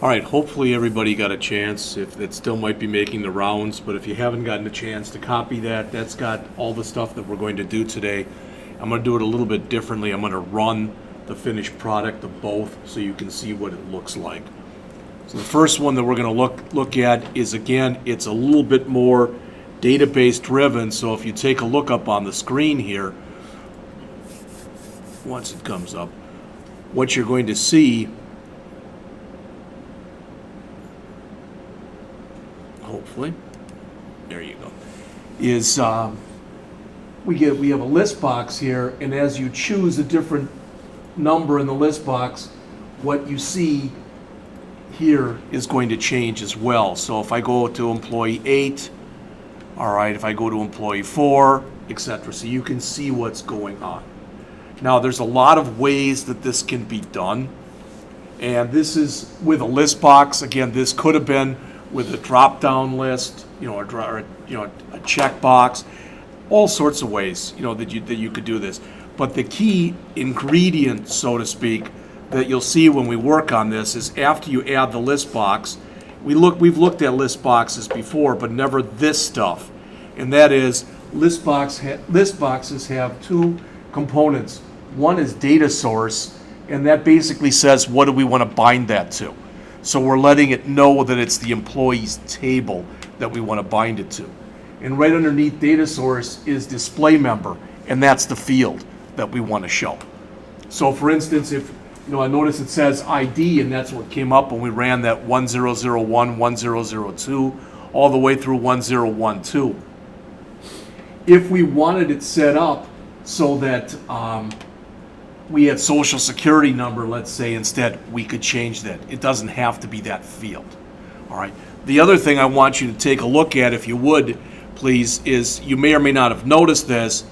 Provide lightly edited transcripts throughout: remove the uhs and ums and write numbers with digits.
All right, hopefully everybody got a chance. If it still might be making the rounds, but if you haven't gotten a chance to copy that, that's got all the stuff that we're going to do today. I'm going to do it a little bit differently. I'm going to run the finished product of both so you can see what it looks like. So the first one that we're going to look at is, again, it's a little bit more database driven. So if you take a look up on the screen here, once it comes up, what you're going to see, hopefully, there you go, is we have a list box here, and as you choose a different number in the list box, what you see here is going to change as well. So if I go to employee 8, all right, if I go to employee 4, etc. So you can see what's going on. Now there's a lot of ways that this can be done, and this is with a list box. Again, this could have been with a drop-down list, or a checkbox, all sorts of ways, that you could do this. But the key ingredient, so to speak, that you'll see when we work on this is after you add the list box, we've looked at list boxes before, but never this stuff, and that is list boxes have two components. One is data source, and that basically says what do we want to bind that to. So we're letting it know that it's the employees table that we want to bind it to. And right underneath data source is display member, and that's the field that we want to show. So for instance, if I notice it says ID, and that's what came up when we ran that 1001, 1002, all the way through 1012. If we wanted it set up so that we had social security number, let's say, instead, we could change that. It doesn't have to be that field. All right. The other thing I want you to take a look at, if you would, please, is you may or may not have noticed this,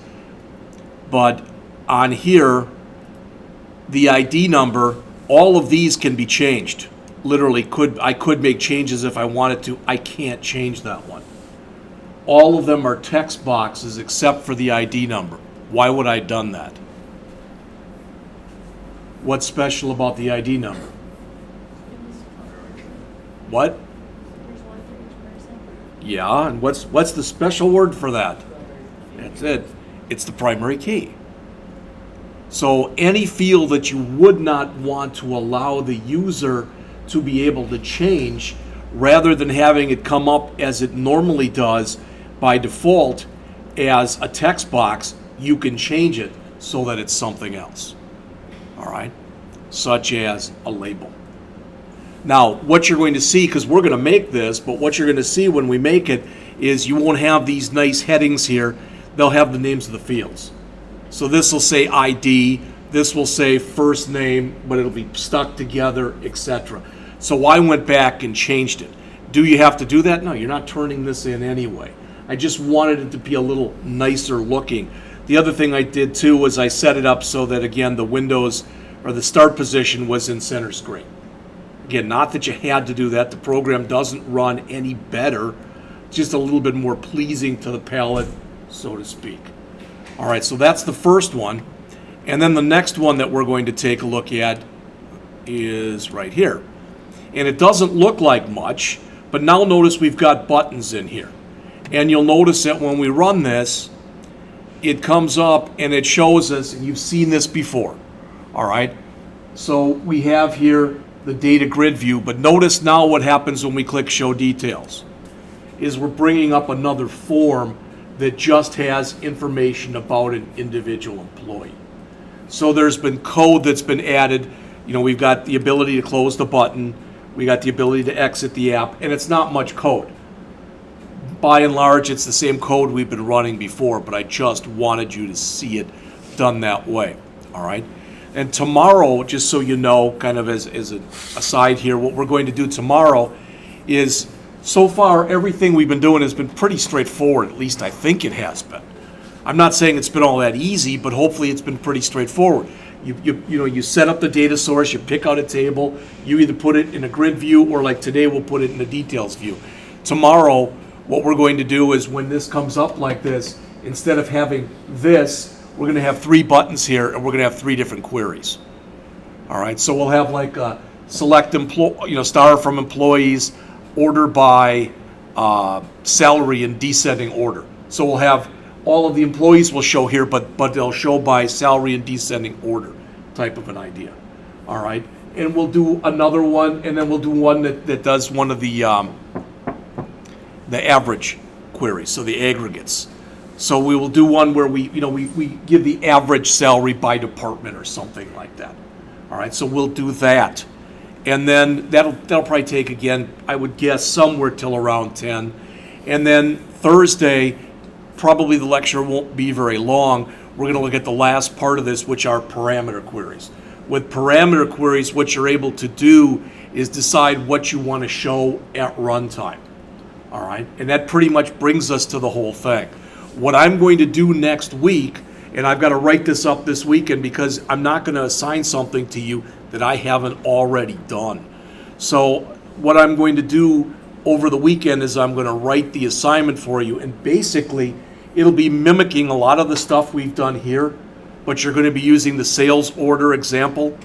but on here, the ID number, all of these can be changed. Literally, I could make changes if I wanted to. I can't change that one. All of them are text boxes except for the ID number. Why would I have done that? What's special about the ID number? What? Yeah, and what's the special word for that? That's it. It's the primary key. So any field that you would not want to allow the user to be able to change, rather than having it come up as it normally does by default as a text box, you can change it so that it's something else. All right, such as a label. Now, what you're going to see, because we're going to make this, but what you're going to see when we make it is you won't have these nice headings here. They'll have the names of the fields. So this will say ID, this will say first name, but it'll be stuck together, etc. So I went back and changed it. Do you have to do that? No, you're not turning this in anyway. I just wanted it to be a little nicer looking. The other thing I did too was I set it up so that, again, the Windows or the start position was in center screen. Again, not that you had to do that. The program doesn't run any better, just a little bit more pleasing to the palate, so to speak. All right, so that's the first one. And then the next one that we're going to take a look at is right here. And it doesn't look like much, but now notice we've got buttons in here. And you'll notice that when we run this, it comes up and it shows us, and you've seen this before, all right? So we have here the data grid view, but notice now what happens when we click show details is we're bringing up another form that just has information about an individual employee. So there's been code that's been added. We've got the ability to close the button, we got the ability to exit the app, and it's not much code. By and large, it's the same code we've been running before, but I just wanted you to see it done that way, all right? And tomorrow, just so you know, kind of as an aside here, what we're going to do tomorrow is, so far, everything we've been doing has been pretty straightforward, at least I think it has been. I'm not saying it's been all that easy, but hopefully it's been pretty straightforward. You set up the data source, you pick out a table, you either put it in a grid view or like today we'll put it in a details view. Tomorrow, what we're going to do is when this comes up like this, instead of having this, we're going to have 3 buttons here and we're going to have 3 different queries. All right, so we'll have like select star from employees, order by salary in descending order. So we'll have all of the employees will show here, but they'll show by salary in descending order type of an idea. All right. And we'll do another one, and then we'll do one that does one of the average queries, so the aggregates. So we will do one where we give the average salary by department or something like that. All right, so we'll do that. And then that'll probably take, again, I would guess somewhere till around 10. And then Thursday, probably the lecture won't be very long. We're going to look at the last part of this, which are parameter queries. With parameter queries, what you're able to do is decide what you want to show at runtime. All right, and that pretty much brings us to the whole thing. What I'm going to do next week, and I've got to write this up this weekend because I'm not going to assign something to you that I haven't already done. So what I'm going to do over the weekend is I'm going to write the assignment for you, and basically it'll be mimicking a lot of the stuff we've done here, but you're going to be using the sales order example,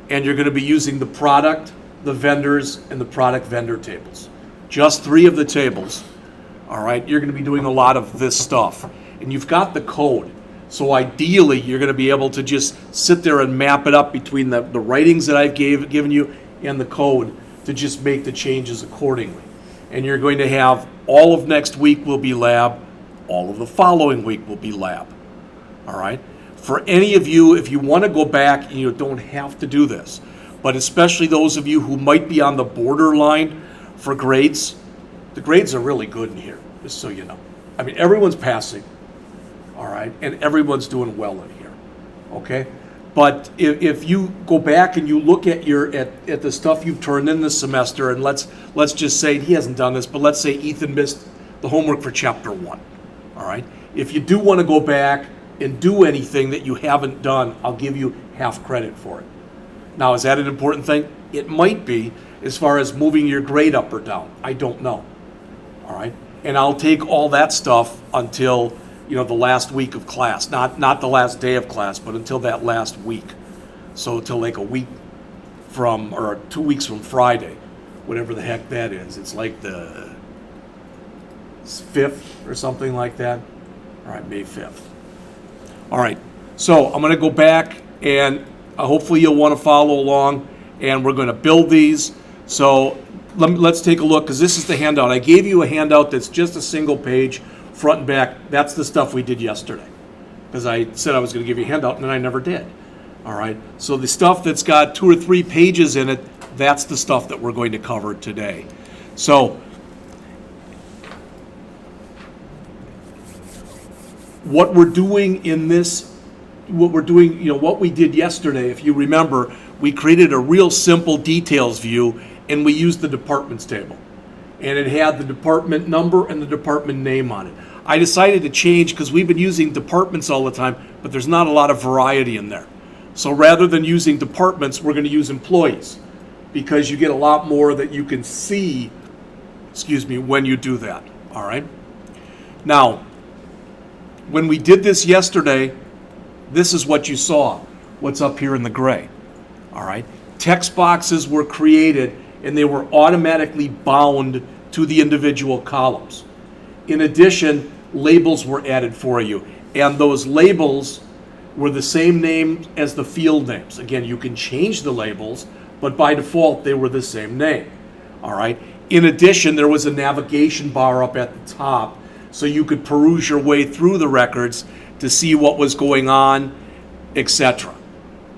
and you're going to be using the product, the vendors, and the product vendor tables. Just 3 of the tables. All right, you're going to be doing a lot of this stuff, and you've got the code. So ideally, you're going to be able to just sit there and map it up between the writings that I've given you and the code to just make the changes accordingly. And you're going to have all of next week will be lab, all of the following week will be lab. All right. For any of you, if you want to go back, and you don't have to do this, but especially those of you who might be on the borderline for grades, the grades are really good in here, just so you know. I mean, everyone's passing, all right, and everyone's doing well in here, okay? But if you go back and you look at at the stuff you've turned in this semester, and let's just say, he hasn't done this, but let's say Ethan missed the homework for chapter 1, all right? If you do want to go back and do anything that you haven't done, I'll give you half credit for it. Now, is that an important thing? It might be, as far as moving your grade up or down. I don't know. All right? And I'll take all that stuff until, the last week of class. Not the last day of class, but until that last week. So till like a week from, or 2 weeks from Friday, whatever the heck that is. It's like the 5th or something like that. All right, May 5th. All right, so I'm going to go back, and hopefully you'll want to follow along, and we're going to build these. So let's take a look, because this is the handout. I gave you a handout that's just a single page, front and back. That's the stuff we did yesterday, because I said I was going to give you a handout, and then I never did. All right, so the stuff that's got 2 or 3 pages in it, that's the stuff that we're going to cover today. So what we're doing in this, what we did yesterday, if you remember, we created a real simple details view, and we used the departments table. And it had the department number and the department name on it. I decided to change because we've been using departments all the time, but there's not a lot of variety in there. So rather than using departments, we're going to use employees, because you get a lot more that you can see, when you do that. All right? Now, when we did this yesterday, this is what you saw, what's up here in the gray. All right? Text boxes were created, and they were automatically bound to the individual columns. In addition, labels were added for you, and those labels were the same name as the field names. Again, you can change the labels, but by default, they were the same name. All right? In addition, there was a navigation bar up at the top, so you could peruse your way through the records to see what was going on, etc.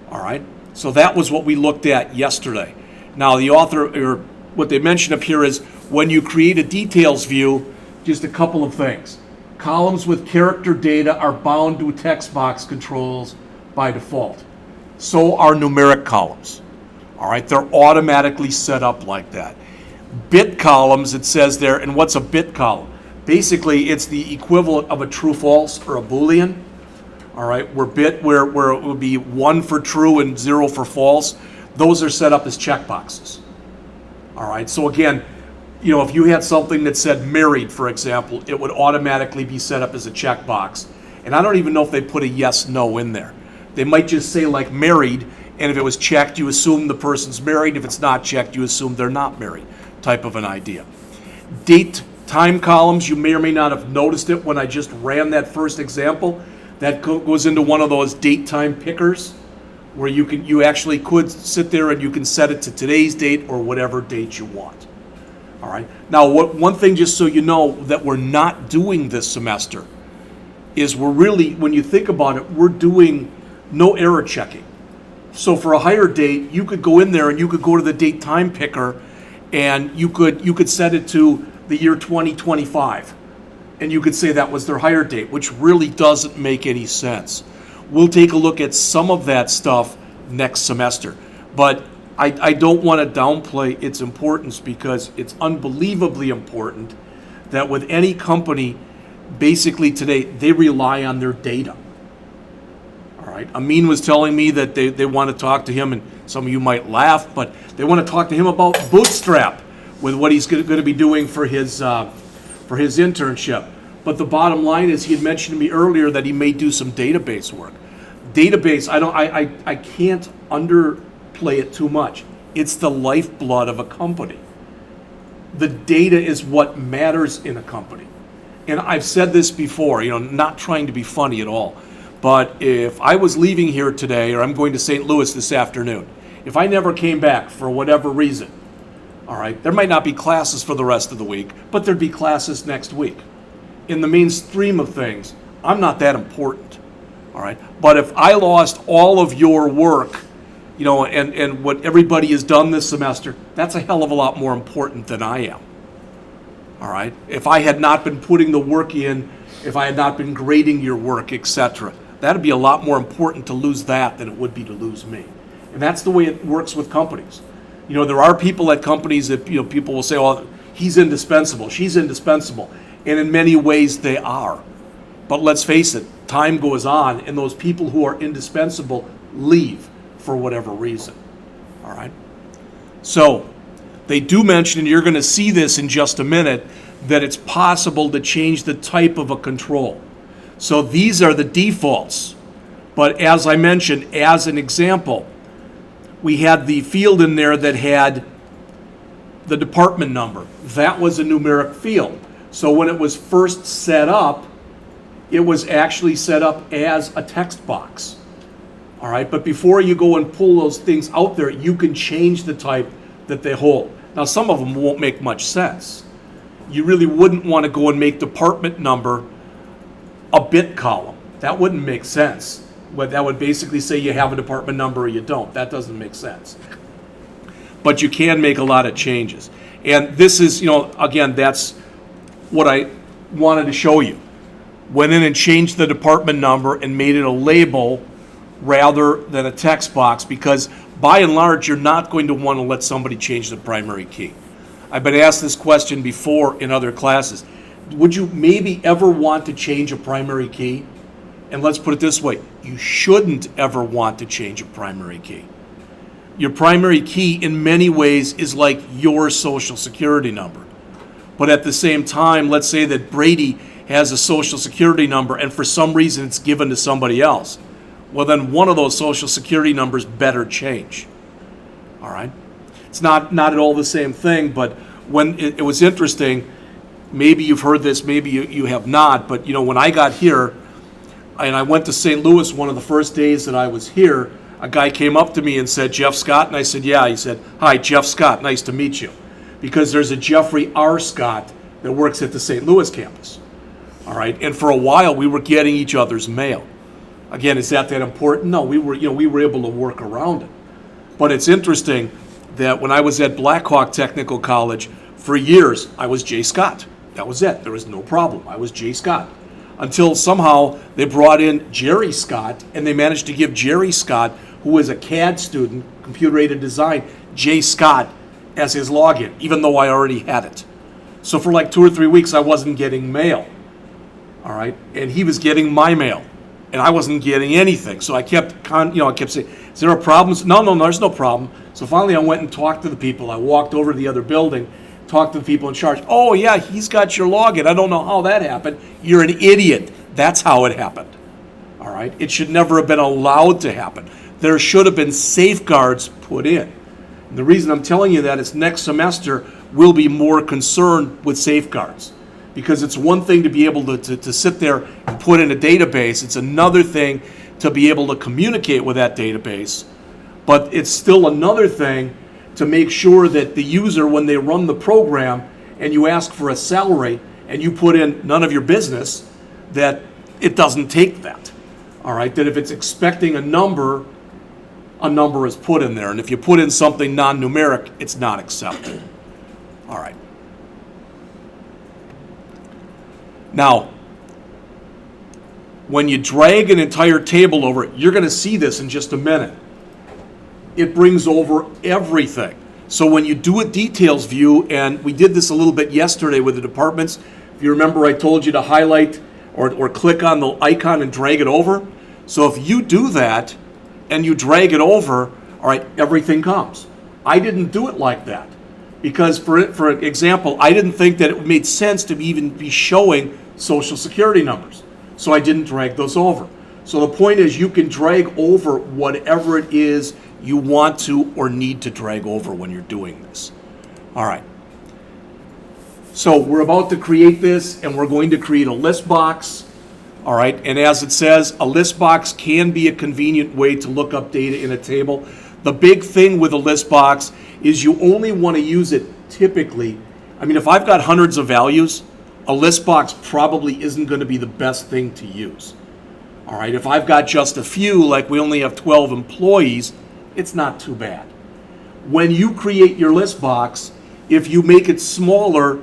All right? So that was what we looked at yesterday. Now, the author, or what they mention up here, is when you create a details view, just a couple of things. Columns with character data are bound to text box controls by default. So are numeric columns. All right? They're automatically set up like that. Bit columns, it says there, and what's a bit column? Basically, it's the equivalent of a true-false or a Boolean. All right, where it would be 1 for true and 0 for false. Those are set up as checkboxes. All right, so again, if you had something that said married, for example, it would automatically be set up as a checkbox. And I don't even know if they put a yes, no in there. They might just say like married, And if it was checked, you assume the person's married. If it's not checked, you assume they're not married, type of an idea. Date time columns, you may or may not have noticed it when I just ran that first example. That goes into one of those date time pickers where you actually could sit there and you can set it to today's date or whatever date you want. All right. Now, one thing, just so you know, that we're not doing this semester is we're really, when you think about it, we're doing no error checking. So for a hire date, you could go in there and you could go to the date time picker and you could set it to the year 2025. And you could say that was their hire date, which really doesn't make any sense. We'll take a look at some of that stuff next semester. But I don't want to downplay its importance because it's unbelievably important that with any company, basically today, they rely on their data. All right. Amin was telling me that they want to talk to him, and some of you might laugh, but they want to talk to him about Bootstrap with what he's going to be doing for his internship. But the bottom line is, he had mentioned to me earlier that he may do some database work. Database, I can't underplay it too much. It's the lifeblood of a company. The data is what matters in a company. And I've said this before, not trying to be funny at all, but if I was leaving here today, or I'm going to St. Louis this afternoon, if I never came back for whatever reason, all right, there might not be classes for the rest of the week, but there'd be classes next week. In the mainstream of things, I'm not that important, all right? But if I lost all of your work, and what everybody has done this semester, that's a hell of a lot more important than I am, all right? If I had not been putting the work in, if I had not been grading your work, etc., that'd be a lot more important to lose that than it would be to lose me. And that's the way it works with companies. There are people at companies that, people will say, oh, he's indispensable, she's indispensable. And in many ways they are. But let's face it, time goes on and those people who are indispensable leave for whatever reason. All right? So they do mention, and you're going to see this in just a minute, that it's possible to change the type of a control. So these are the defaults. But as I mentioned, as an example, we had the field in there that had the department number. That was a numeric field. So when it was first set up, it was actually set up as a text box. All right, but before you go and pull those things out there, you can change the type that they hold. Now, some of them won't make much sense. You really wouldn't want to go and make department number a bit column. That wouldn't make sense. But that would basically say you have a department number or you don't. That doesn't make sense. But you can make a lot of changes. And this is, again, that's what I wanted to show you. Went in and changed the department number and made it a label rather than a text box, because by and large, you're not going to want to let somebody change the primary key. I've been asked this question before in other classes. Would you maybe ever want to change a primary key? And let's put it this way, you shouldn't ever want to change a primary key. Your primary key in many ways is like your social security number. But at the same time, let's say that Brady has a social security number and for some reason it's given to somebody else. Well, then one of those social security numbers better change. All right? It's not at all the same thing, but when it was interesting, maybe you've heard this, maybe you have not, but when I got here and I went to St. Louis one of the first days that I was here, a guy came up to me and said, "Jeff Scott?" And I said, "Yeah." He said, "Hi, Jeff Scott, nice to meet you." Because there's a Jeffrey R. Scott that works at the St. Louis campus. All right, and for a while we were getting each other's mail. Again, is that important? No, we were able to work around it. But it's interesting that when I was at Blackhawk Technical College, for years I was J. Scott. That was it. There was no problem. I was J. Scott. Until somehow they brought in Jerry Scott, and they managed to give Jerry Scott, who was a CAD student, computer-aided design, J. Scott as his login, even though I already had it. So for like 2 or 3 weeks, I wasn't getting mail. All right, and he was getting my mail, and I wasn't getting anything. So I kept saying, "Is there a problem?" No, there's no problem. So finally, I went and talked to the people. I walked over to the other building, talked to the people in charge. "Oh yeah, he's got your login. I don't know how that happened." "You're an idiot. That's how it happened." All right, it should never have been allowed to happen. there should have been safeguards put in. And the reason I'm telling you that is next semester we'll be more concerned with safeguards. Because it's one thing to be able to sit there and put in a database. It's another thing to be able to communicate with that database. But it's still another thing to make sure that the user, when they run the program and you ask for a salary and you put in none of your business, that it doesn't take that. All right, that if it's expecting a number is put in there. And if you put in something non-numeric, it's not accepted. All right. Now, when you drag an entire table over it, you're going to see this in just a minute. It brings over everything. So when you do a details view, and we did this a little bit yesterday with the departments, if you remember I told you to highlight or click on the icon and drag it over. So if you do that and you drag it over, all right, everything comes. I didn't do it like that because, for example, I didn't think that it made sense to even be showing Social Security numbers. So I didn't drag those over. So the point is you can drag over whatever it is you want to or need to drag over when you're doing this. All right. So we're about to create this, and we're going to create a list box. All right, and as it says, a list box can be a convenient way to look up data in a table. The big thing with a list box is you only want to use it typically. I mean, if I've got hundreds of values, a list box probably isn't going to be the best thing to use. All right, if I've got just a few, like we only have 12 employees, it's not too bad. When you create your list box, if you make it smaller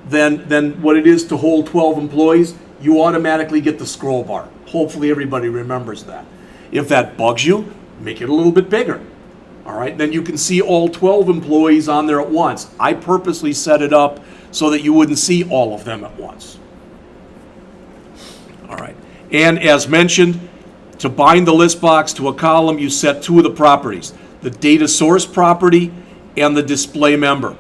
than what it is to hold 12 employees, you automatically get the scroll bar. Hopefully everybody remembers that. If that bugs you, make it a little bit bigger. All right, then you can see all 12 employees on there at once. I purposely set it up so that you wouldn't see all of them at once. All right, and as mentioned, to bind the list box to a column, you set two of the properties, the data source property and the display member.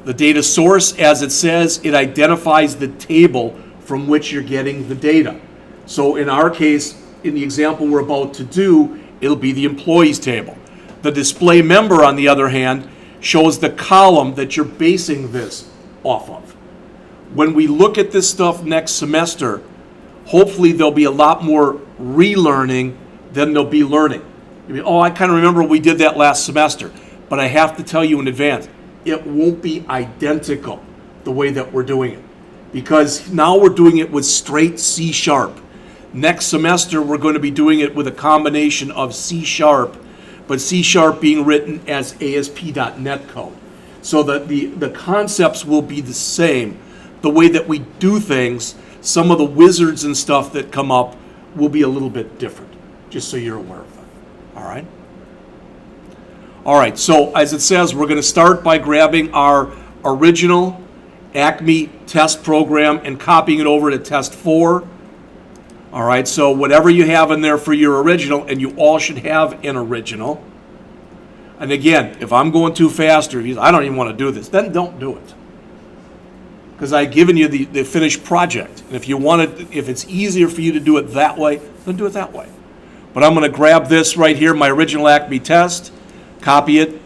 The data source, as it says, it identifies the table from which you're getting the data. So in our case, in the example we're about to do, it'll be the employees table. The display member, on the other hand, shows the column that you're basing this off of. When we look at this stuff next semester, hopefully there'll be a lot more relearning than there'll be learning. You'll be, oh, I kind of remember we did that last semester, but I have to tell you in advance, it won't be identical the way that we're doing it. Because now we're doing it with straight C#. Next semester, we're going to be doing it with a combination of C#, but C# being written as ASP.NET code. So that the concepts will be the same. The way that we do things, some of the wizards and stuff that come up will be a little bit different, just so you're aware of that. All right? All right, so as it says, we're going to start by grabbing our original Acme test program and copying it over to test 4. All right, so whatever you have in there for your original, and you all should have an original. And again, if I'm going too fast or I don't even want to do this, then don't do it. Because I've given you the finished project. And if you want it, if it's easier for you to do it that way, then do it that way. But I'm going to grab this right here, my original Acme test, copy it,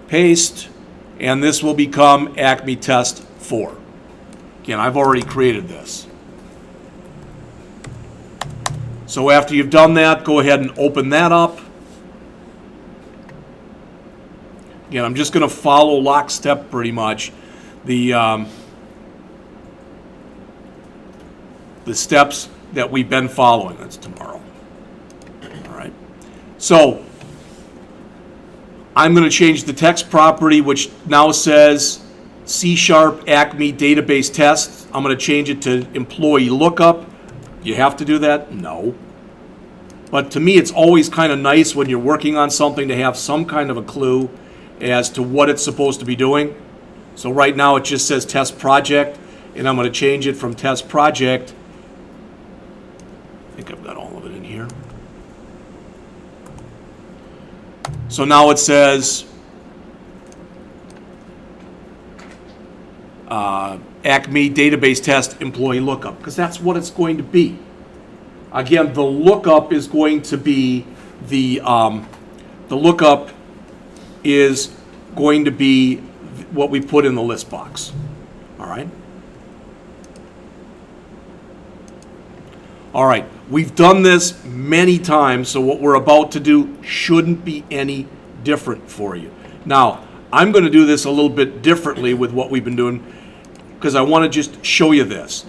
paste, and this will become Acme Test 4. Again, I've already created this. So after you've done that, go ahead and open that up. Again, I'm just going to follow lockstep pretty much the steps that we've been following. That's tomorrow. All right. So I'm going to change the text property, which now says C# Acme database test. I'm going to change it to employee lookup. You have to do that? No. But to me, it's always kind of nice when you're working on something to have some kind of a clue as to what it's supposed to be doing. So right now it just says test project, and I'm going to change it from test project. I think I've got all of it in here. So now it says Acme database test employee lookup, because that's what it's going to be. Again, the lookup is going to be the lookup is going to be what we put in the list box. All right? All right, we've done this many times, so what we're about to do shouldn't be any different for you. Now, I'm going to do this a little bit differently with what we've been doing because I want to just show you this.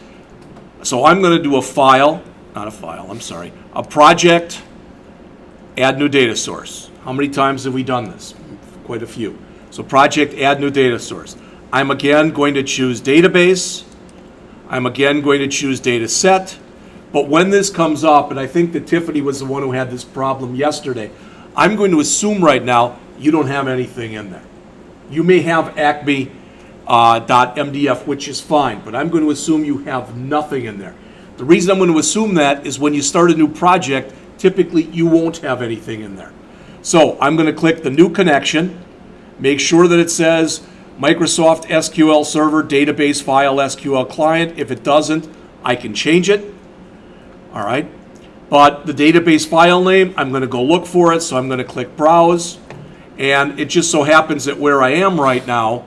So I'm going to do a project, add new data source. How many times have we done this? Quite a few. So project, add new data source. I'm again going to choose database. I'm again going to choose data set. But when this comes up, and I think that Tiffany was the one who had this problem yesterday, I'm going to assume right now you don't have anything in there. You may have ACME.MDF, which is fine, but I'm going to assume you have nothing in there. The reason I'm going to assume that is when you start a new project, typically you won't have anything in there. So I'm going to click the new connection, make sure that it says Microsoft SQL Server Database File SQL Client. If it doesn't, I can change it. All right, but the database file name, I'm going to go look for it, so I'm going to click Browse, and it just so happens that where I am right now,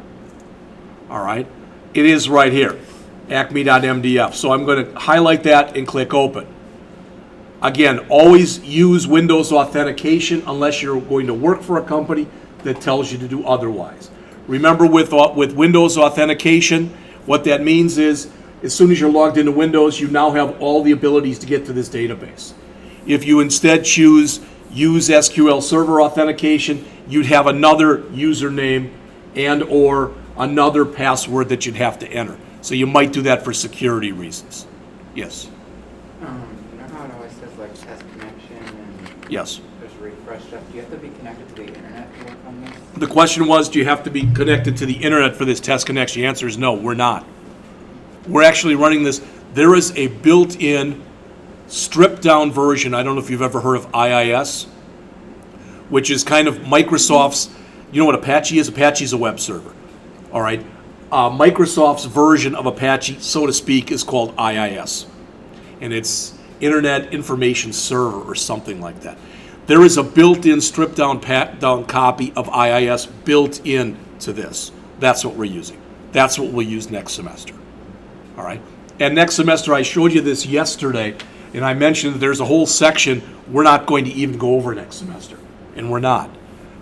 all right, it is right here, acme.mdf. So I'm going to highlight that and click Open. Again, always use Windows authentication unless you're going to work for a company that tells you to do otherwise. Remember, with Windows authentication, what that means is as soon as you're logged into Windows, you now have all the abilities to get to this database. If you instead choose Use SQL Server Authentication, you'd have another username and or another password that you'd have to enter. So you might do that for security reasons. Yes? You know how it always says like test connection and yes. There's refresh stuff? Do you have to be connected to the internet to work on this? The question was, do you have to be connected to the internet for this test connection? The answer is no, we're not. We're actually running this. There is a built-in stripped-down version. I don't know if you've ever heard of IIS, which is kind of Microsoft's, you know what Apache is? Apache is a web server. All right. Microsoft's version of Apache, so to speak, is called IIS. And it's Internet Information Server or something like that. There is a built-in stripped-down copy of IIS built into this. That's what we're using. That's what we'll use next semester. All right. And next semester, I showed you this yesterday, and I mentioned that there's a whole section we're not going to even go over next semester, and we're not.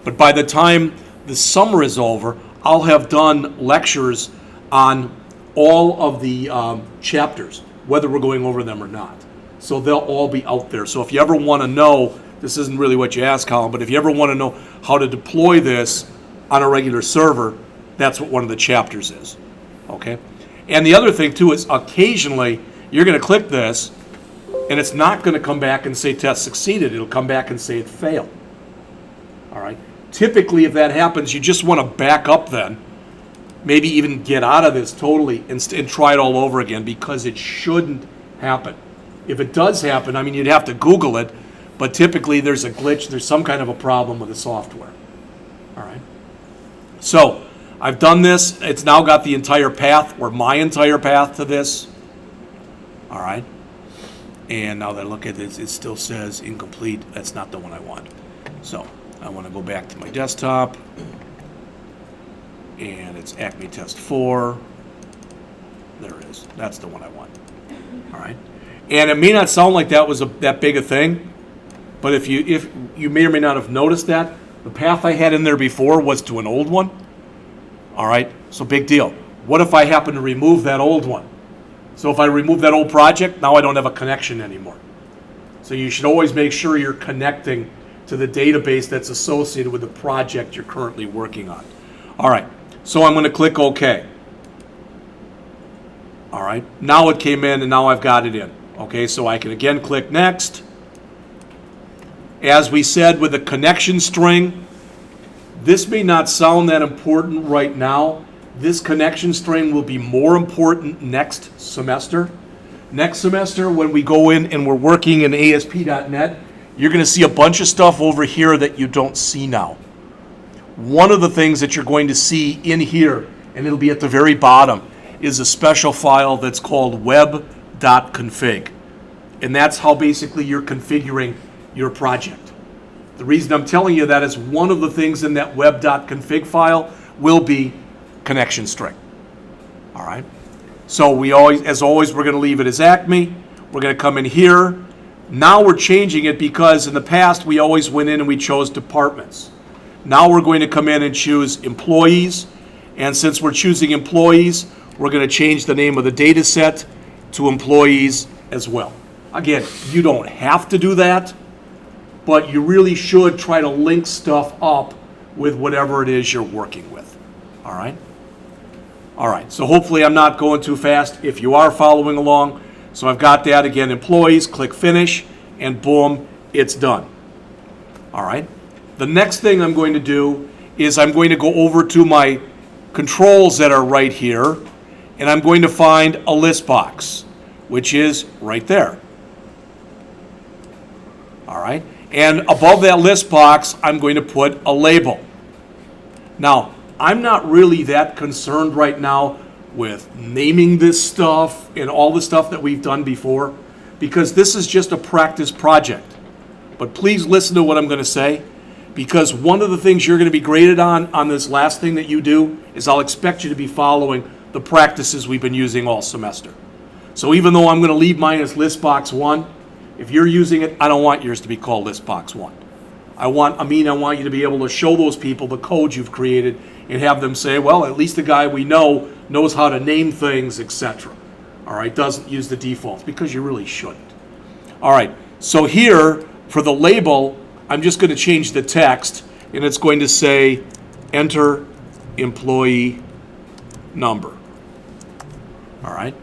But by the time the summer is over, I'll have done lectures on all of the chapters, whether we're going over them or not. So they'll all be out there. So if you ever want to know, this isn't really what you asked, Colin, but if you ever want to know how to deploy this on a regular server, that's what one of the chapters is. Okay? And the other thing, too, is occasionally you're going to click this, and it's not going to come back and say test succeeded. It'll come back and say it failed. All right? Typically, if that happens, you just want to back up then, maybe even get out of this totally and try it all over again, because it shouldn't happen. If it does happen, I mean, you'd have to Google it, but typically there's a glitch, there's some kind of a problem with the software. All right? So I've done this. It's now got the entire path, or my entire path to this. All right. And now that I look at this, it still says incomplete. That's not the one I want. So I want to go back to my desktop. And it's Acme Test 4. There it is. That's the one I want. All right. And it may not sound like that was that big a thing, but if you may or may not have noticed that, the path I had in there before was to an old one. All right, so big deal. What if I happen to remove that old one? So if I remove that old project, now I don't have a connection anymore. So you should always make sure you're connecting to the database that's associated with the project you're currently working on. All right, so I'm going to click OK. All right, now it came in and now I've got it in. Okay, so I can again click Next. As we said with the connection string, this may not sound that important right now. This connection string will be more important next semester. Next semester, when we go in and we're working in ASP.NET, you're going to see a bunch of stuff over here that you don't see now. One of the things that you're going to see in here, and it'll be at the very bottom, is a special file that's called web.config. And that's how basically you're configuring your project. The reason I'm telling you that is one of the things in that web.config file will be connection string. All right. So we always, as always, we're going to leave it as Acme. We're going to come in here. Now we're changing it because in the past we always went in and we chose departments. Now we're going to come in and choose employees. And since we're choosing employees, we're going to change the name of the data set to employees as well. Again, you don't have to do that, but you really should try to link stuff up with whatever it is you're working with. All right? All right, so hopefully I'm not going too fast if you are following along. So I've got that again, employees, click finish, and boom, it's done. All right. The next thing I'm going to do is I'm going to go over to my controls that are right here, and I'm going to find a list box, which is right there. All right. And above that list box, I'm going to put a label. Now, I'm not really that concerned right now with naming this stuff and all the stuff that we've done before, because this is just a practice project. But please listen to what I'm going to say, because one of the things you're going to be graded on this last thing that you do is I'll expect you to be following the practices we've been using all semester. So even though I'm going to leave mine as listbox 1, if you're using it, I don't want yours to be called listbox 1. I want you to be able to show those people the code you've created and have them say, well, at least the guy we know knows how to name things, etc. All right, doesn't use the defaults, because you really shouldn't. All right, so here for the label, I'm just going to change the text, and it's going to say enter employee number. All right,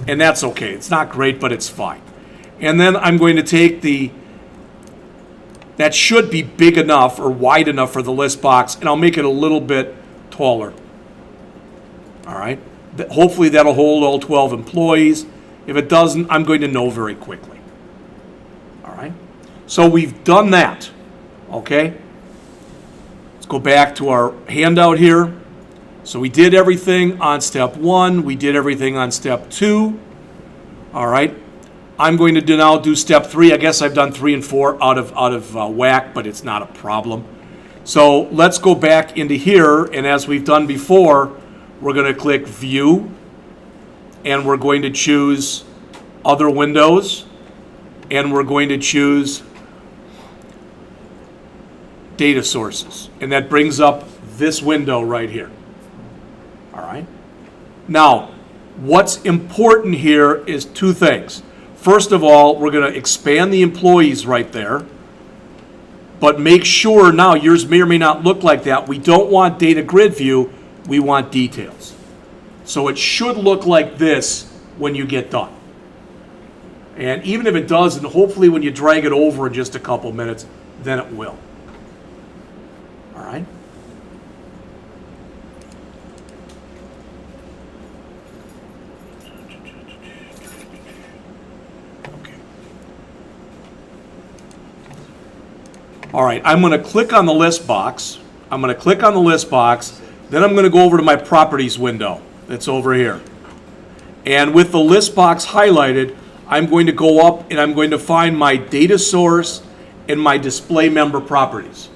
and that's okay. It's not great, but it's fine. And then I'm going to take that should be big enough or wide enough for the list box, and I'll make it a little bit taller. All right. Hopefully that'll hold all 12 employees. If it doesn't, I'm going to know very quickly. All right. So we've done that. Okay. Let's go back to our handout here. So we did everything on step 1. We did everything on step 2. All right. I'm going to now do step 3. I guess I've done 3 and 4 out of whack, but it's not a problem. So let's go back into here, and as we've done before, we're going to click View, and we're going to choose Other Windows, and we're going to choose Data Sources, and that brings up this window right here. All right. Now, what's important here is 2 things. First of all, we're going to expand the employees right there, but make sure now yours may or may not look like that. We don't want data grid view, we want details. So it should look like this when you get done. And even if it doesn't, hopefully when you drag it over in just a couple minutes, then it will. All right? All right, I'm going to click on the list box. I'm going to click on the list box. Then I'm going to go over to my properties window that's over here. And with the list box highlighted, I'm going to go up and I'm going to find my data source and my display member properties.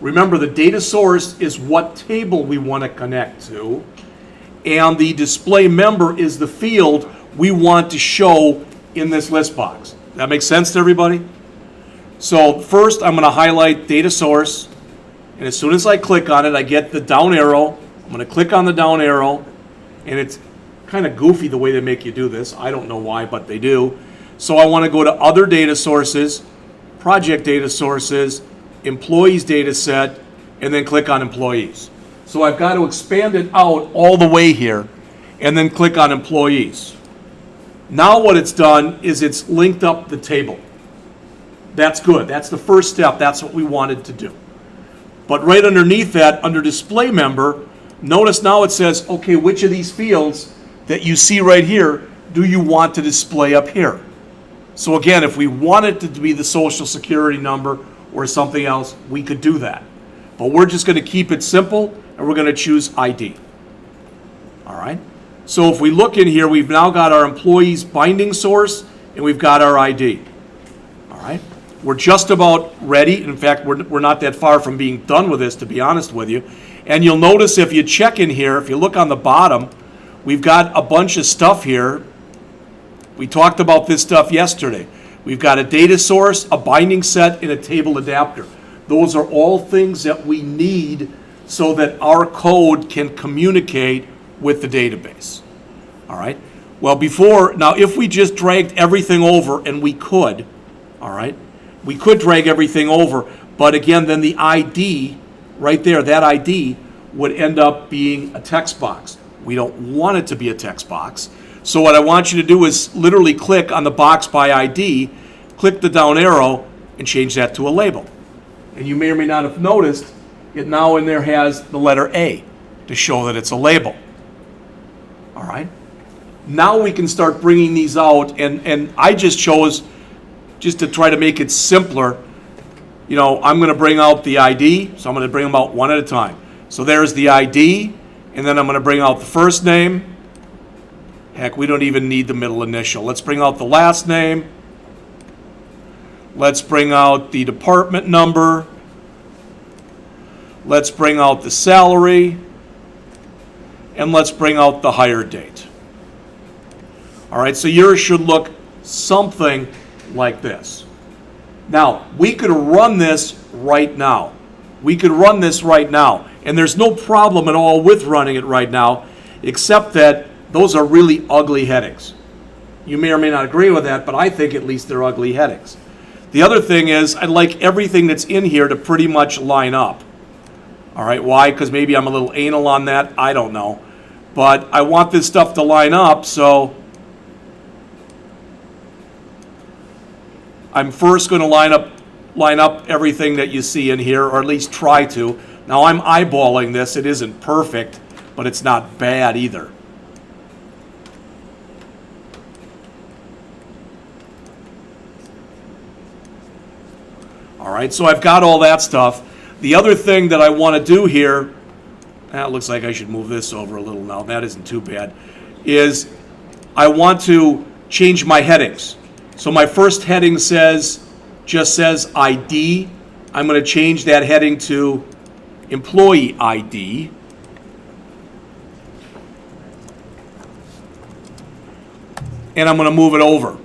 Remember, the data source is what table we want to connect to, and the display member is the field we want to show in this list box. That makes sense to everybody? So first I'm going to highlight data source, and as soon as I click on it, I get the down arrow. I'm going to click on the down arrow, and it's kind of goofy the way they make you do this. I don't know why, but they do. So I want to go to other data sources, project data sources, employees data set, and then click on employees. So I've got to expand it out all the way here, and then click on employees. Now what it's done is it's linked up the table. That's good. That's the first step. That's what we wanted to do. But right underneath that, under display member, notice now it says, okay, which of these fields that you see right here do you want to display up here? So again, if we wanted it to be the social security number or something else, we could do that. But we're just going to keep it simple, and we're going to choose ID. All right? So if we look in here, we've now got our employees binding source, and we've got our ID. All right? We're just about ready. In fact, we're not that far from being done with this, to be honest with you. And you'll notice if you check in here, if you look on the bottom, we've got a bunch of stuff here. We talked about this stuff yesterday. We've got a data source, a binding set, and a table adapter. Those are all things that we need so that our code can communicate with the database. All right? Well, now if we just dragged everything over, and we could, all right? We could drag everything over, but again, then the ID, right there, that ID, would end up being a text box. We don't want it to be a text box. So what I want you to do is literally click on the box by ID, click the down arrow, and change that to a label. And you may or may not have noticed, it now in there has the letter A to show that it's a label. All right? Now we can start bringing these out, and I just chose, just to try to make it simpler, you know, I'm going to bring out the ID, so I'm going to bring them out one at a time. So there's the ID, and then I'm going to bring out the first name. Heck, we don't even need the middle initial. Let's bring out the last name. Let's bring out the department number. Let's bring out the salary. And let's bring out the hire date. All right, so yours should look something like this. Now, we could run this right now. We could run this right now. And there's no problem at all with running it right now, except that those are really ugly headings. You may or may not agree with that, but I think at least they're ugly headings. The other thing is, I'd like everything that's in here to pretty much line up. All right, why? Because maybe I'm a little anal on that. I don't know. But I want this stuff to line up, so I'm first going to line up everything that you see in here, or at least try to. Now I'm eyeballing this. It isn't perfect, but it's not bad either. All right, so I've got all that stuff. The other thing that I want to do here, it looks like I should move this over a little now. That isn't too bad, is I want to change my headings. So my first heading just says ID. I'm going to change that heading to employee ID. And I'm going to move it over.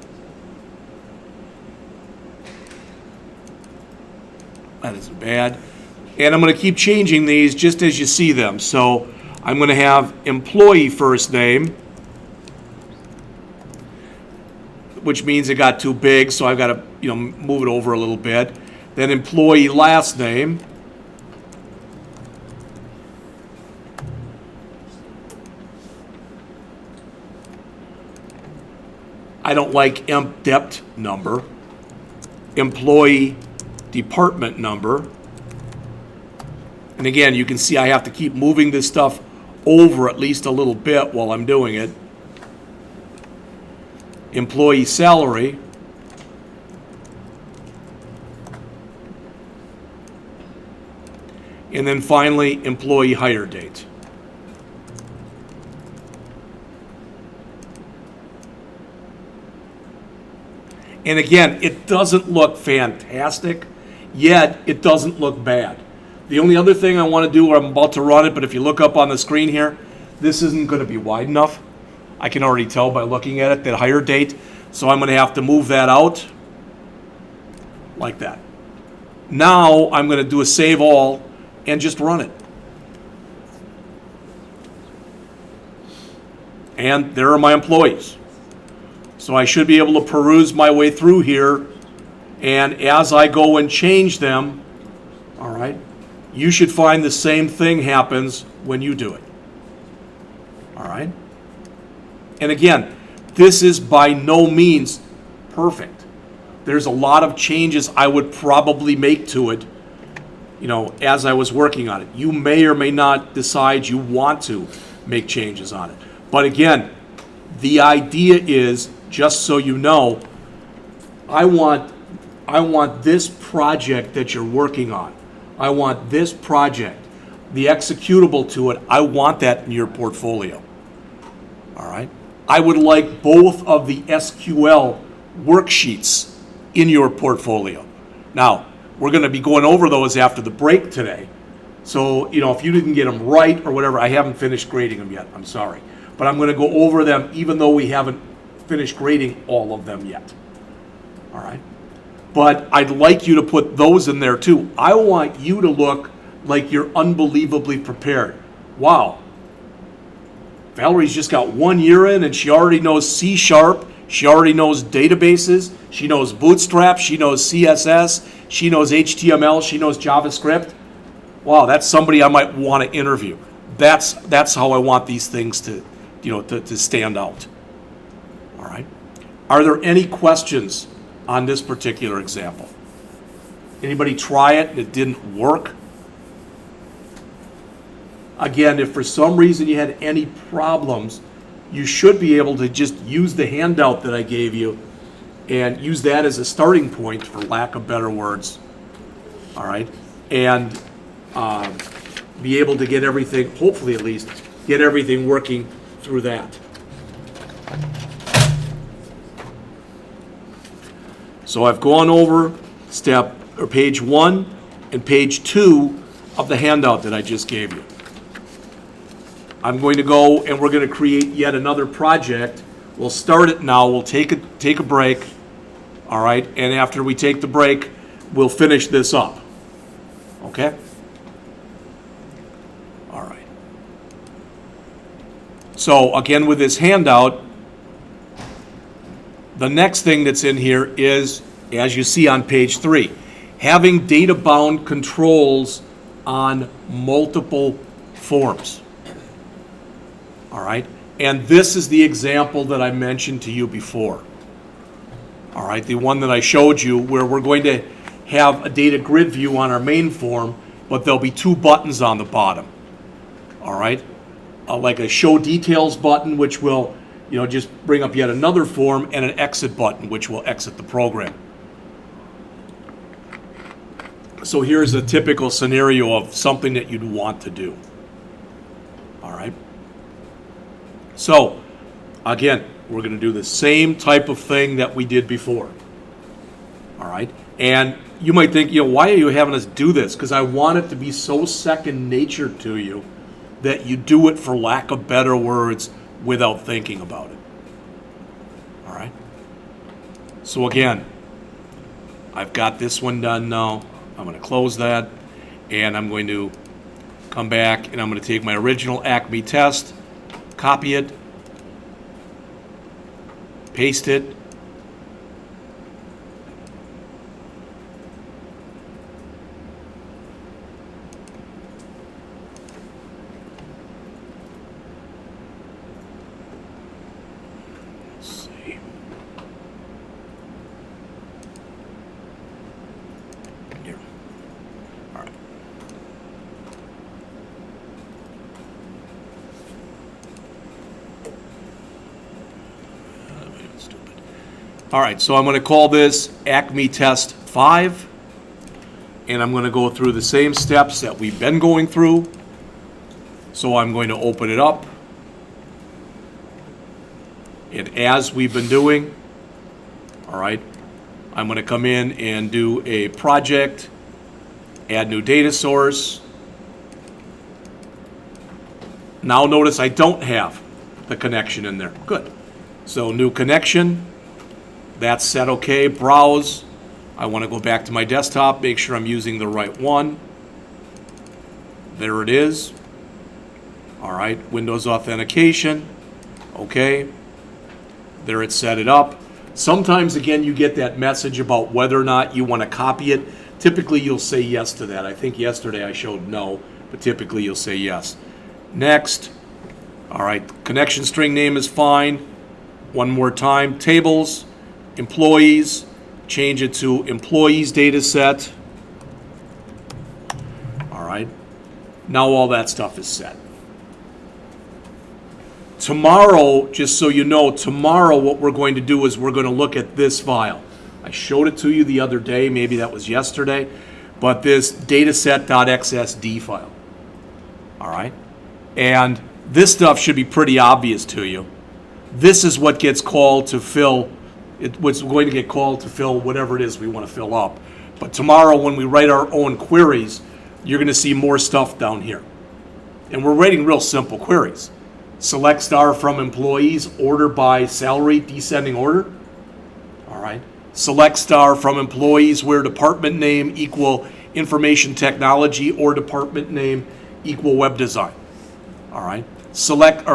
That isn't bad. And I'm going to keep changing these just as you see them. So I'm going to have employee first name, which means it got too big, so I've got to, move it over a little bit. Then employee last name. I don't like emp dept number. Employee department number. And again, you can see I have to keep moving this stuff over at least a little bit while I'm doing it. Employee salary. And then finally, employee hire date. And again, it doesn't look fantastic, yet it doesn't look bad. The only other thing I want to do, I'm about to run it, but if you look up on the screen here, this isn't going to be wide enough. I can already tell by looking at it, that hire date. So I'm going to have to move that out like that. Now I'm going to do a save all and just run it. And there are my employees. So I should be able to peruse my way through here, and as I go and change them, all right, you should find the same thing happens when you do it. All right? And again, this is by no means perfect. There's a lot of changes I would probably make to it, as I was working on it. You may or may not decide you want to make changes on it. But again, the idea is, just so you know, I want this project that you're working on. I want this project, the executable to it, I want that in your portfolio. All right? I would like both of the SQL worksheets in your portfolio. Now, we're going to be going over those after the break today. So, if you didn't get them right or whatever, I haven't finished grading them yet. I'm sorry. But I'm going to go over them even though we haven't finished grading all of them yet. All right? But I'd like you to put those in there too. I want you to look like you're unbelievably prepared. Wow. Valerie's just got 1 year in and she already knows C#. She already knows databases. She knows Bootstrap. She knows CSS. She knows HTML. She knows JavaScript. Wow, that's somebody I might want to interview. That's how I want these things to, to stand out. All right. Are there any questions on this particular example? Anybody try it and it didn't work? Again, if for some reason you had any problems, you should be able to just use the handout that I gave you and use that as a starting point, for lack of better words. All right. And be able to get everything, hopefully at least, get everything working through that. So I've gone over page 1 and page 2 of the handout that I just gave you. I'm going to go and we're going to create yet another project. We'll start it now. We'll take a break. All right. And after we take the break, we'll finish this up. Okay? All right. So again, with this handout, the next thing that's in here is, as you see on page 3, having data-bound controls on multiple forms. All right? And this is the example that I mentioned to you before. All right? The one that I showed you where we're going to have a data grid view on our main form, but there'll be 2 buttons on the bottom. All right? Like a show details button, which will just bring up yet another form, and an exit button, which will exit the program. So here's a typical scenario of something that you'd want to do. All right. So, again, we're going to do the same type of thing that we did before. All right. And you might think, why are you having us do this? Because I want it to be so second nature to you that you do it, for lack of better words, without thinking about it. All right. So again, I've got this one done now. I'm going to close that, and I'm going to come back and I'm going to take my original Acme test, copy it, paste it, All right, so I'm going to call this Acme Test 5, and I'm going to go through the same steps that we've been going through. So I'm going to open it up, and as we've been doing, all right, I'm going to come in and do a project, add new data source. Now notice I don't have the connection in there. Good. So new connection. That's set okay. Browse. I want to go back to my desktop, make sure I'm using the right one. There it is. All right, Windows authentication. Okay. There it set it up. Sometimes, again, you get that message about whether or not you want to copy it. Typically, you'll say yes to that. I think yesterday I showed no, but typically you'll say yes. Next. All right, connection string name is fine. One more time. Tables. Employees, change it to employees data set. All right. Now all that stuff is set. Tomorrow, just so you know, tomorrow what we're going to do is we're going to look at this file. I showed it to you the other day, maybe that was yesterday, but this dataset.xsd file. All right. And this stuff should be pretty obvious to you. This is what gets called to fill what's going to get called to fill whatever it is we want to fill up. But tomorrow when we write our own queries, you're going to see more stuff down here. And we're writing real simple queries. Select star from employees, order by salary, descending order. All right. Select star from employees where department name equal information technology or department name equal web design. All right. Select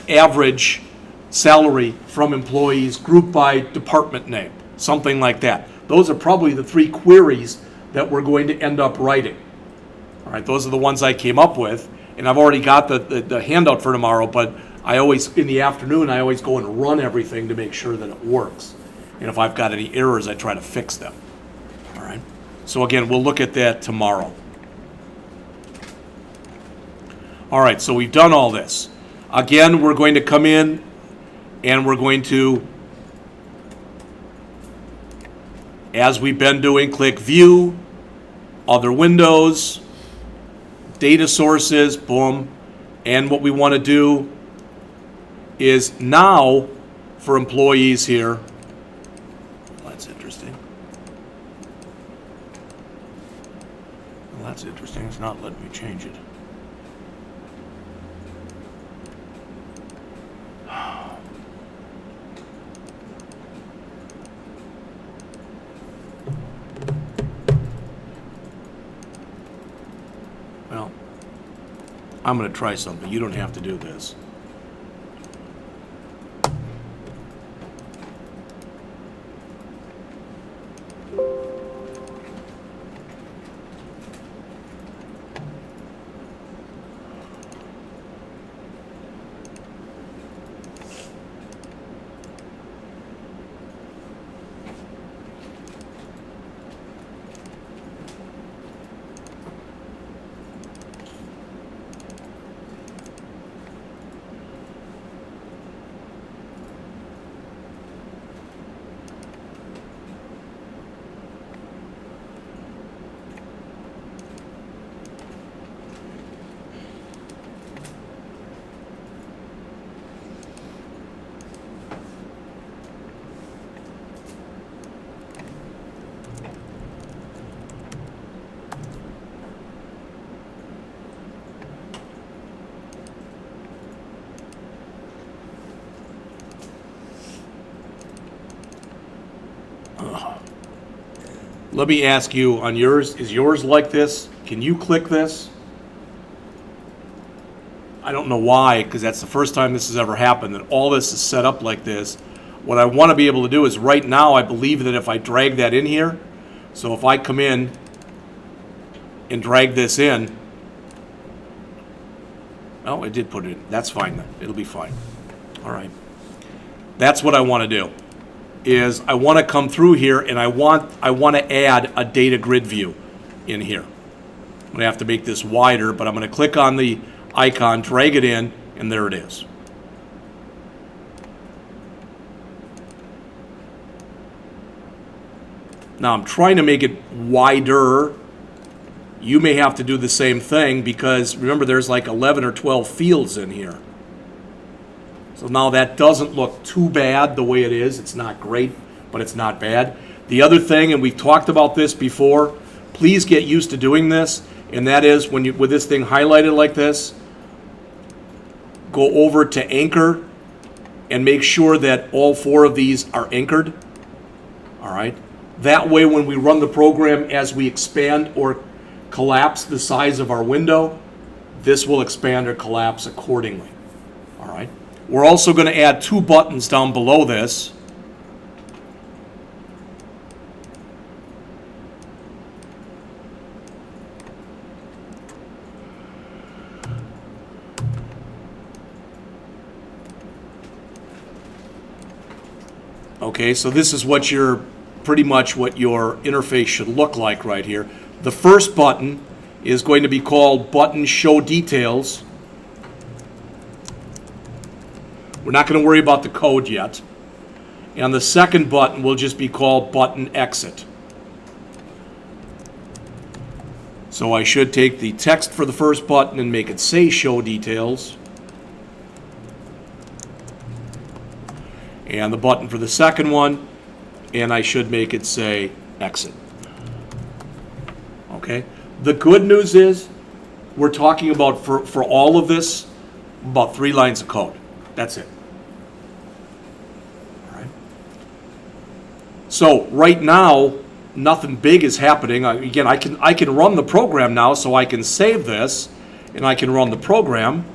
average salary from employees, group by department name, something like that. Those are probably the 3 queries that we're going to end up writing. All right, those are the ones I came up with, and I've already got the handout for tomorrow, but I always, in the afternoon, I always go and run everything to make sure that it works. And if I've got any errors, I try to fix them. All right, so again, we'll look at that tomorrow. All right, so we've done all this. Again, we're going to come in and we're going to, as we've been doing, click View, Other Windows, Data Sources, boom. And what we want to do is now, for employees here, that's interesting. Well, that's interesting. It's not letting me change it. Well, I'm going to try something. You don't have to do this. Let me ask you on yours, is yours like this? Can you click this? I don't know why, because that's the first time this has ever happened, that all this is set up like this. What I want to be able to do is right now, I believe that if I drag that in here, so if I come in and drag this in, oh, it did put it in. That's fine then. It'll be fine. All right. That's what I want to do. Is I want to come through here and I want to add a data grid view in here. I'm going to have to make this wider, but I'm going to click on the icon, drag it in, and there it is. Now I'm trying to make it wider. You may have to do the same thing because remember there's like 11 or 12 fields in here. So now that doesn't look too bad the way it is. It's not great, but it's not bad. The other thing, and we've talked about this before, please get used to doing this, and that is when you, with this thing highlighted like this, go over to anchor and make sure that all 4 of these are anchored. All right. That way when we run the program as we expand or collapse the size of our window, this will expand or collapse accordingly. All right. We're also going to add 2 buttons down below this. Okay, so this is what your pretty much what your interface should look like right here. The first button is going to be called Button Show Details. We're not going to worry about the code yet. And the second button will just be called Button Exit. So I should take the text for the first button and make it say Show Details. And the button for the second one and I should make it say exit. Okay? The good news is we're talking about, for all of this, about 3 lines of code. That's it. All right? So right now, nothing big is happening. Again, I can run the program now, so I can save this, and I can run the program.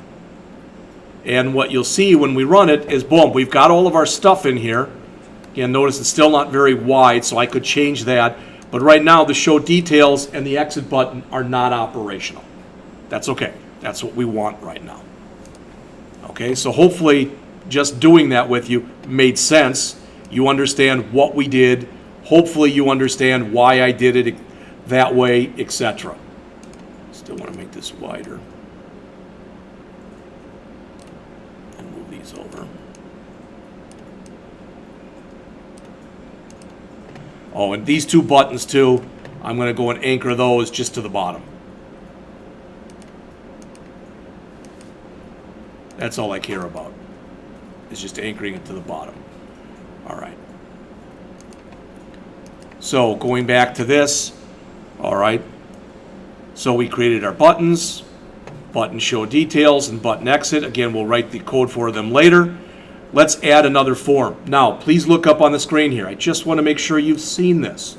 And what you'll see when we run it is, boom, we've got all of our stuff in here. Again, notice it's still not very wide, so I could change that. But right now, the show details and the exit button are not operational. That's okay. That's what we want right now. Okay, so hopefully just doing that with you made sense. You understand what we did. Hopefully you understand why I did it that way, etc. Still want to make this wider. And move these over. Oh, and these 2 buttons too, I'm going to go and anchor those just to the bottom. That's all I care about, is just anchoring it to the bottom. All right. So going back to this, all right. So we created our buttons, button show details and button exit. Again, we'll write the code for them later. Let's add another form. Now, please look up on the screen here. I just want to make sure you've seen this.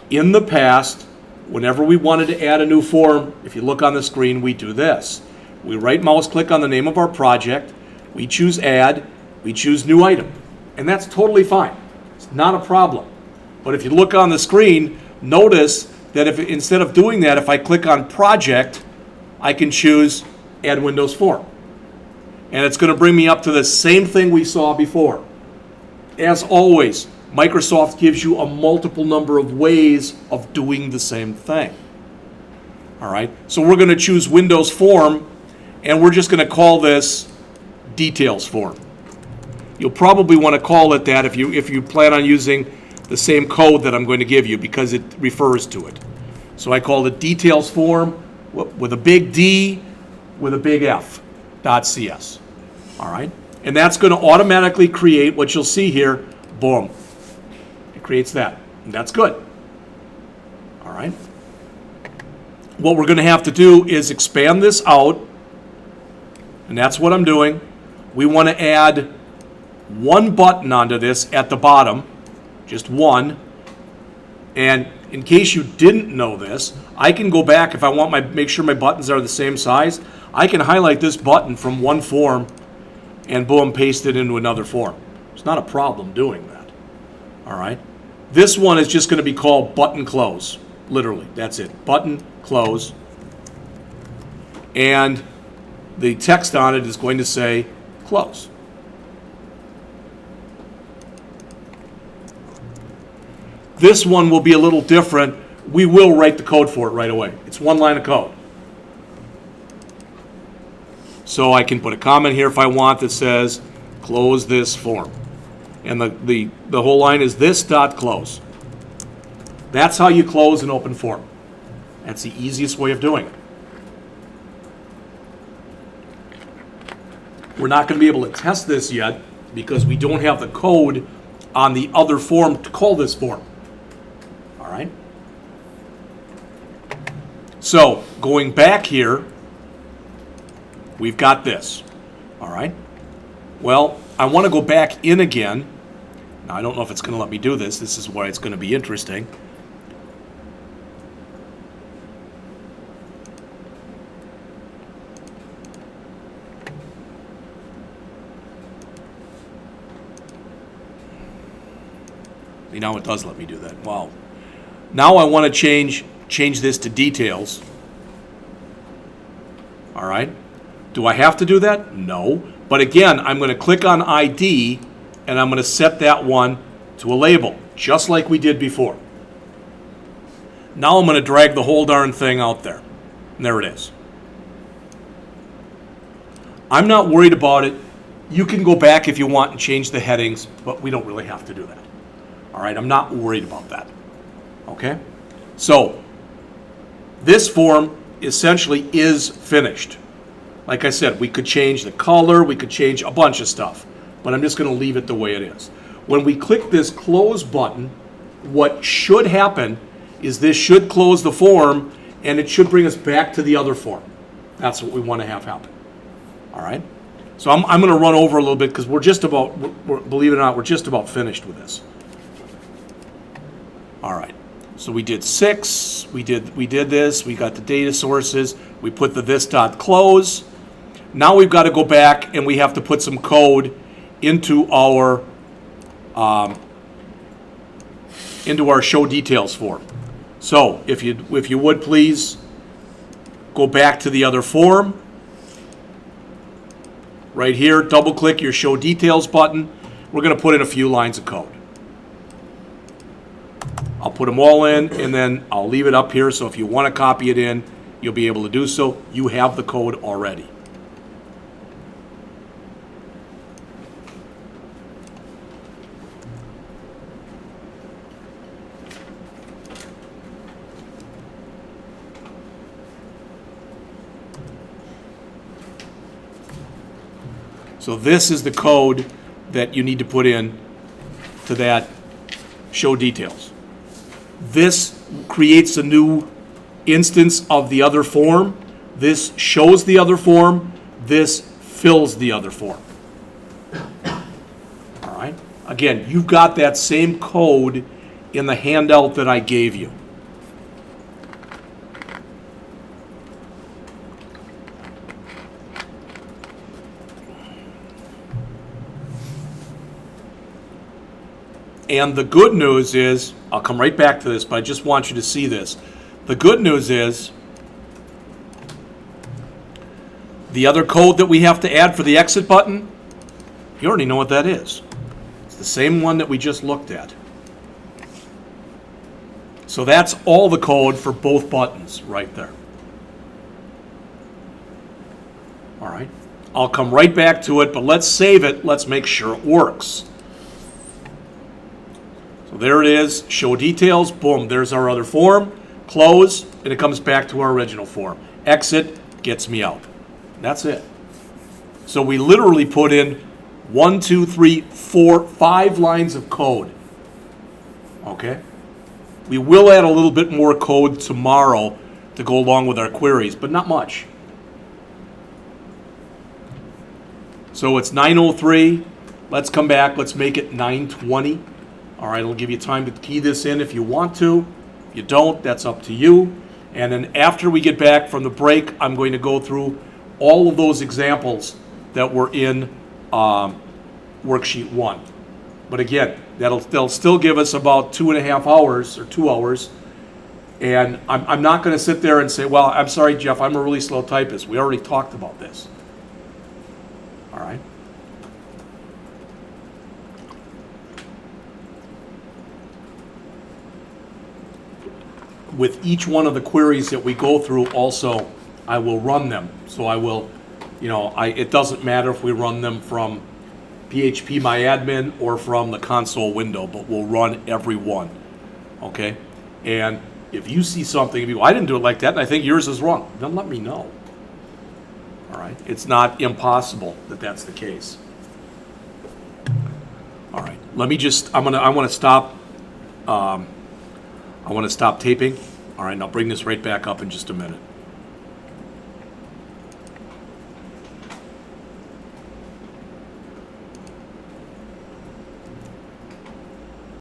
In the past, whenever we wanted to add a new form, if you look on the screen, we do this. We right mouse click on the name of our project, we choose add, we choose new item. And that's totally fine. It's not a problem. But if you look on the screen, notice that if instead of doing that, if I click on project, I can choose add Windows form. And it's going to bring me up to the same thing we saw before. As always, Microsoft gives you a multiple number of ways of doing the same thing. All right, so we're going to choose Windows form, and we're just going to call this details form. You'll probably want to call it that if you plan on using the same code that I'm going to give you, because it refers to it. So I call it details form with a big D with a big F, .cs. All right, and that's going to automatically create what you'll see here. Boom, it creates that, and that's good. All right, what we're going to have to do is expand this out, and that's what I'm doing. We want to add 1 button onto this at the bottom, just 1. And in case you didn't know this, I can go back if I want make sure my buttons are the same size. I can highlight this button from one form and boom, paste it into another form. It's not a problem doing that. All right. This one is just going to be called button close. Literally, that's it. Button close. And the text on it is going to say close. This one will be a little different. We will write the code for it right away. It's 1 line of code. So I can put a comment here if I want that says close this form. And the whole line is this.close. That's how you close an open form. That's the easiest way of doing it. We're not going to be able to test this yet because we don't have the code on the other form to call this form. All right? So going back here, we've got this. All right? Well, I want to go back in again. Now, I don't know if it's going to let me do this. This is why it's going to be interesting. See, now it does let me do that. Wow. Now I want to change this to details. All right. Do I have to do that? No. But again, I'm going to click on ID, and I'm going to set that one to a label, just like we did before. Now I'm going to drag the whole darn thing out there. And there it is. I'm not worried about it. You can go back if you want and change the headings, but we don't really have to do that. All right, I'm not worried about that. Okay? So, this form essentially is finished. Like I said, we could change the color, we could change a bunch of stuff, but I'm just going to leave it the way it is. when we click this close button, what should happen is this should close the form and it should bring us back to the other form. That's what we want to have happen. All right? So I'm going to run over a little bit because we're just about, believe it or not, we're just about finished with this. All right. So we did 6, we did this, we got the data sources, we put the this.close. Now we've got to go back and we have to put some code into our show details form. So if you would please go back to the other form. Right here, double click your show details button. We're going to put in a few lines of code. I'll put them all in and then I'll leave it up here so if you want to copy it in, you'll be able to do so. You have the code already. So this is the code that you need to put in to that show details. This creates a new instance of the other form. This shows the other form. This fills the other form. All right. Again, you've got that same code in the handout that I gave you. And the good news is, I'll come right back to this, but I just want you to see this. The good news is, the other code that we have to add for the exit button, you already know what that is. It's the same one that we just looked at. So that's all the code for both buttons right there. All right. I'll come right back to it, but let's save it. Let's make sure it works. So there it is, show details, boom, there's our other form, close, and it comes back to our original form. Exit gets me out. That's it. So we literally put in 1, 2, 3, 4, 5 lines of code. Okay? We will add a little bit more code tomorrow to go along with our queries, but not much. So it's 9:03. Let's come back. Let's make it 9:20. All right, it'll give you time to key this in if you want to. If you don't, that's up to you. And then after we get back from the break, I'm going to go through all of those examples that were in worksheet 1. But again, they'll still give us about 2.5 hours or 2 hours. And I'm not going to sit there and say, well, I'm sorry, Jeff, I'm a really slow typist. We already talked about this. All right. With each one of the queries that we go through also, I will run them. So I will, it doesn't matter if we run them from PHP MyAdmin or from the console window, but we'll run every one, okay? And if you see something, if you go, I didn't do it like that, and I think yours is wrong, then let me know, all right? It's not impossible that that's the case. All right, let me just, I want to stop taping. All right, and I'll bring this right back up in just a minute.